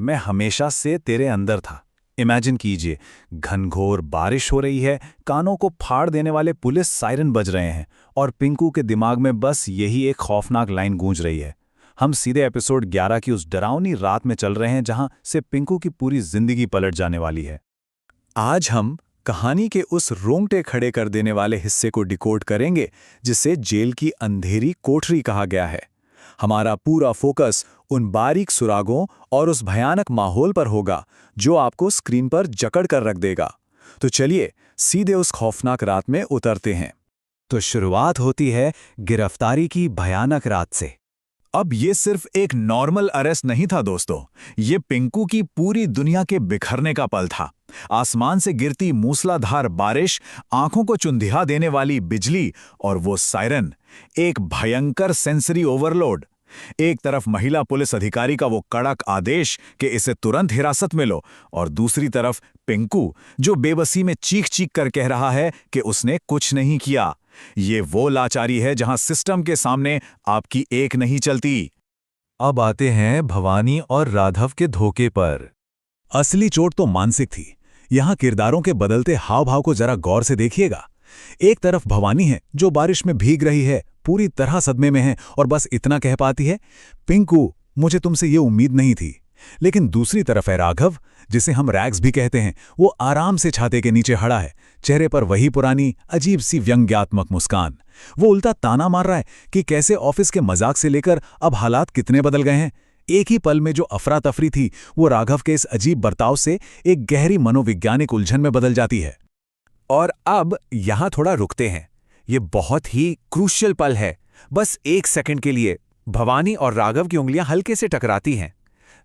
मैं हमेशा से तेरे अंदर था। इमेजिन कीजिए, घनघोर बारिश हो रही है, कानों को फाड़ देने वाले पुलिस सायरन बज रहे हैं और पिंकू के दिमाग में बस यही एक खौफनाक लाइन गूंज रही है। हम सीधे एपिसोड 11 की उस डरावनी रात में चल रहे हैं जहां से पिंकू की पूरी जिंदगी पलट जाने वाली है। आज हम कहानी के उस रोंगटे खड़े कर देने वाले हिस्से को डिकोड करेंगे जिसे जेल की अंधेरी कोठरी कहा गया है। हमारा पूरा फोकस उन बारीक सुरागों और उस भयानक माहौल पर होगा जो आपको स्क्रीन पर जकड़ कर रख देगा। तो चलिए सीधे उस खौफनाक रात में उतरते हैं। तो शुरुआत होती है गिरफ्तारी की भयानक रात से। अब ये सिर्फ एक नॉर्मल अरेस्ट नहीं था दोस्तों, ये पिंकू की पूरी दुनिया के बिखरने का पल था। आसमान से गिरती मूसलाधार बारिश, आंखों को चुंधिया देने वाली बिजली और वो सायरन, एक भयंकर सेंसरी ओवरलोड। एक तरफ महिला पुलिस अधिकारी का वो कड़क आदेश कि इसे तुरंत हिरासत में लो, और दूसरी तरफ पिंकू जो बेबसी में चीख चीख कर कह रहा है कि उसने कुछ नहीं किया। ये वो लाचारी है जहां सिस्टम के सामने आपकी एक नहीं चलती। अब आते हैं भवानी और राघव के धोखे पर। असली चोट तो मानसिक थी। यहां किरदारों के बदलते हाव भाव को जरा गौर से देखिएगा। एक तरफ भवानी है जो बारिश में भीग रही है, पूरी तरह सदमे में है और बस इतना कह पाती है, पिंकू मुझे तुमसे ये उम्मीद नहीं थी। लेकिन दूसरी तरफ है राघव, जिसे हम रैग्स भी कहते हैं। वो आराम से छाते के नीचे खड़ा है, चेहरे पर वही पुरानी अजीब सी व्यंग्यात्मक मुस्कान। वो उल्टा ताना मार रहा है कि कैसे ऑफिस के मजाक से लेकर अब हालात कितने बदल गए हैं। एक ही पल में जो अफरा तफरी थी वो राघव के इस अजीब बर्ताव से एक गहरी मनोवैज्ञानिक उलझन में बदल जाती है। और अब यहां थोड़ा रुकते हैं। ये बहुत ही क्रूशियल पल है। बस एक सेकंड के लिए भवानी और राघव की उंगलियां हल्के से टकराती हैं।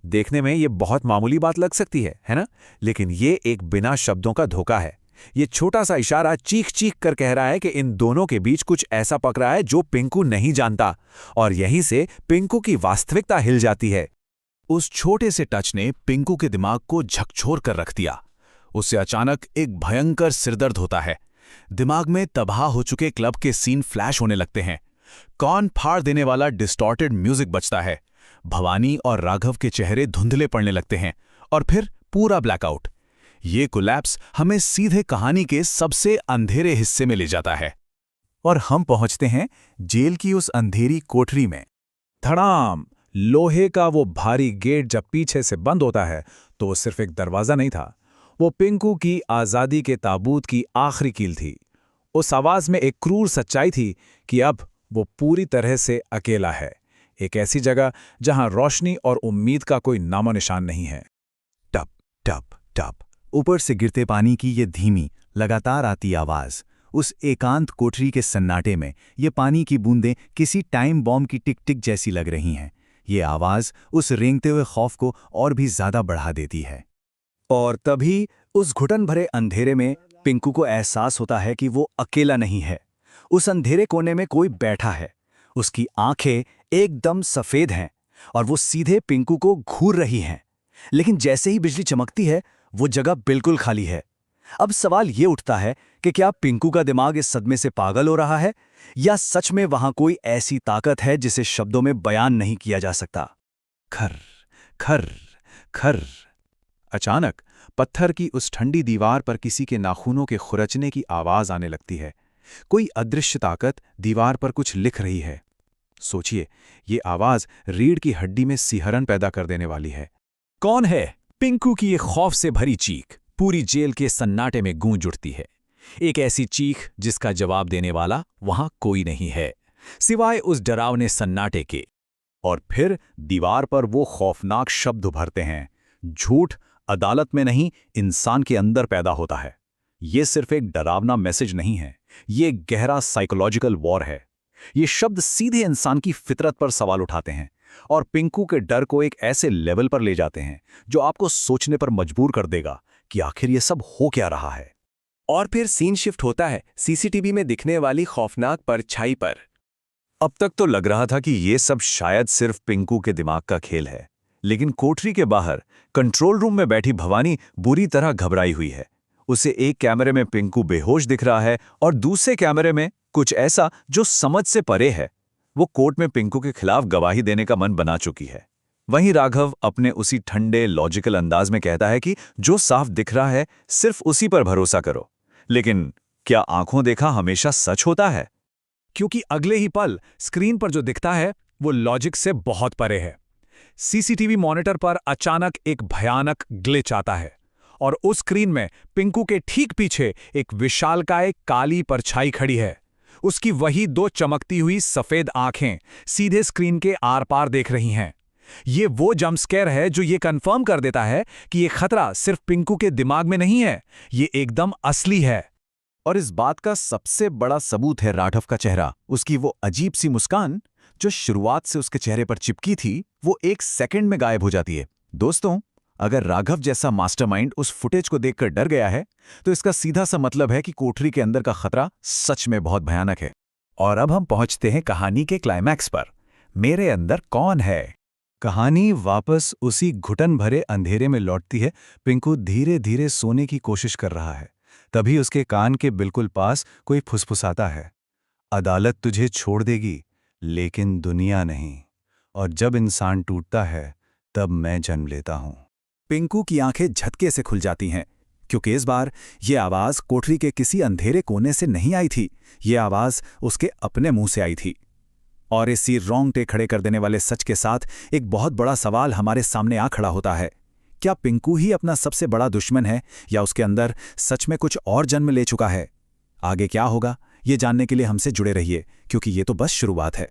देखने में ये बहुत मामूली बात लग सकती है ना? लेकिन ये एक बिना शब्दों का धोखा है। ये छोटा सा इशारा चीख चीख कर कह रहा है कि इन दोनों के बीच कुछ ऐसा पक रहा है जो पिंकू नहीं जानता, और यहीं से पिंकू की वास्तविकता हिल जाती है। उस छोटे से टच ने पिंकू के दिमाग को झकझोर कर रख दिया। उससे अचानक एक भयंकर सिरदर्द होता है। दिमाग में तबाह हो चुके क्लब के सीन फ्लैश होने लगते हैं। कान फाड़ देने वाला डिस्टॉर्टेड म्यूजिक बजता है। भवानी और राघव के चेहरे धुंधले पड़ने लगते हैं और फिर पूरा ब्लैकआउट। ये कोलैप्स हमें सीधे कहानी के सबसे अंधेरे हिस्से में ले जाता है और हम पहुंचते हैं जेल की उस अंधेरी कोठरी में। धड़ाम! लोहे का वो भारी गेट जब पीछे से बंद होता है तो वो सिर्फ एक दरवाजा नहीं था, वो पिंकू की आजादी के ताबूत की आखिरी कील थी। उस आवाज में एक क्रूर सच्चाई थी कि अब वो पूरी तरह से अकेला है, एक ऐसी जगह जहां रोशनी और उम्मीद का कोई नामो निशान नहीं है। टप टप टप, ऊपर से गिरते पानी की ये धीमी लगातार आती आवाज। उस एकांत कोठरी के सन्नाटे में ये पानी की बूंदें किसी टाइम बॉम्ब की टिक टिक जैसी लग रही हैं। ये आवाज उस रेंगते हुए खौफ को और भी ज्यादा बढ़ा देती है। और तभी उस घुटन भरे अंधेरे में पिंकू को एहसास होता है कि वो अकेला नहीं है। उस अंधेरे कोने में कोई बैठा है। उसकी आंखें एकदम सफेद हैं और वो सीधे पिंकू को घूर रही हैं। लेकिन जैसे ही बिजली चमकती है वो जगह बिल्कुल खाली है। अब सवाल ये उठता है कि क्या पिंकू का दिमाग इस सदमे से पागल हो रहा है या सच में वहां कोई ऐसी ताकत है जिसे शब्दों में बयान नहीं किया जा सकता। खर खर खर। अचानक पत्थर की उस ठंडी दीवार पर किसी के नाखूनों के खुरचने की आवाज आने लगती है। कोई अदृश्य ताकत दीवार पर कुछ लिख रही है। सोचिए, ये आवाज रीढ़ की हड्डी में सिहरन पैदा कर देने वाली है। कौन है? पिंकू की ये खौफ से भरी चीख पूरी जेल के सन्नाटे में गूंज उठती है। एक ऐसी चीख जिसका जवाब देने वाला वहां कोई नहीं है सिवाय उस डरावने सन्नाटे के। और फिर दीवार पर वो खौफनाक शब्द उभरते हैं। झूठ अदालत में नहीं, इंसान के अंदर पैदा होता है। ये सिर्फ एक डरावना मैसेज नहीं है, ये गहरा साइकोलॉजिकल वॉर है। ये शब्द सीधे इंसान की फितरत पर सवाल उठाते हैं और पिंकू के डर को एक ऐसे लेवल पर ले जाते हैं जो आपको सोचने पर मजबूर कर देगा कि आखिर ये सब हो क्या रहा है। और फिर सीन शिफ्ट होता है सीसीटीवी में दिखने वाली खौफनाक परछाई पर। अब तक तो लग रहा था कि ये सब शायद सिर्फ पिंकू के दिमाग का खेल है, लेकिन कोठरी के बाहर कंट्रोल रूम में बैठी भवानी बुरी तरह घबराई हुई है। उसे एक कैमरे में पिंकू बेहोश दिख रहा है और दूसरे कैमरे में कुछ ऐसा जो समझ से परे है। वो कोर्ट में पिंकू के खिलाफ गवाही देने का मन बना चुकी है। वहीं राघव अपने उसी ठंडे लॉजिकल अंदाज में कहता है कि जो साफ दिख रहा है सिर्फ उसी पर भरोसा करो। लेकिन क्या आंखों देखा हमेशा सच होता है? क्योंकि अगले ही पल स्क्रीन पर जो दिखता है वो लॉजिक से बहुत परे है। सीसीटीवी मॉनिटर पर अचानक एक भयानक ग्लिच आता है और उस स्क्रीन में पिंकू के ठीक पीछे एक विशालकाय काली परछाई खड़ी है। उसकी वही दो चमकती हुई सफेद आंखें सीधे स्क्रीन के आर पार देख रही हैं। ये वो जंप स्केयर है जो ये कंफर्म कर देता है कि ये खतरा सिर्फ पिंकू के दिमाग में नहीं है, ये एकदम असली है। और इस बात का सबसे बड़ा सबूत है राघव का चेहरा, उसकी वो अजीब सी मुस्कान जो शुरुआत से उसके चेहरे पर चिपकी थी, वो एक सेकंड में गायब हो जाती है। दोस्तों, अगर राघव जैसा मास्टरमाइंड उस फुटेज को देखकर डर गया है, तो इसका सीधा सा मतलब है कि कोठरी के अंदर का खतरा सच में बहुत भयानक है। और अब हम पहुंचते हैं कहानी के क्लाइमैक्स पर। मेरे अंदर कौन है? कहानी वापस उसी घुटन भरे अंधेरे में लौटती है। पिंकू धीरे धीरे सोने की कोशिश कर रहा है। तभी उसके कान के बिल्कुल पास कोई फुसफुसाता है, अदालत तुझे छोड़ देगी लेकिन दुनिया नहीं, और जब इंसान टूटता है तब मैं जन्म लेता हूं। पिंकू की आंखें झटके से खुल जाती हैं, क्योंकि इस बार यह आवाज कोठरी के किसी अंधेरे कोने से नहीं आई थी। यह आवाज उसके अपने मुंह से आई थी। और इसी रोंगटे खड़े कर देने वाले सच के साथ एक बहुत बड़ा सवाल हमारे सामने आ खड़ा होता है। क्या पिंकू ही अपना सबसे बड़ा दुश्मन है, या उसके अंदर सच में कुछ और जन्म ले चुका है? आगे क्या होगा, ये जानने के लिए हमसे जुड़े रहिए, क्योंकि ये तो बस शुरुआत है।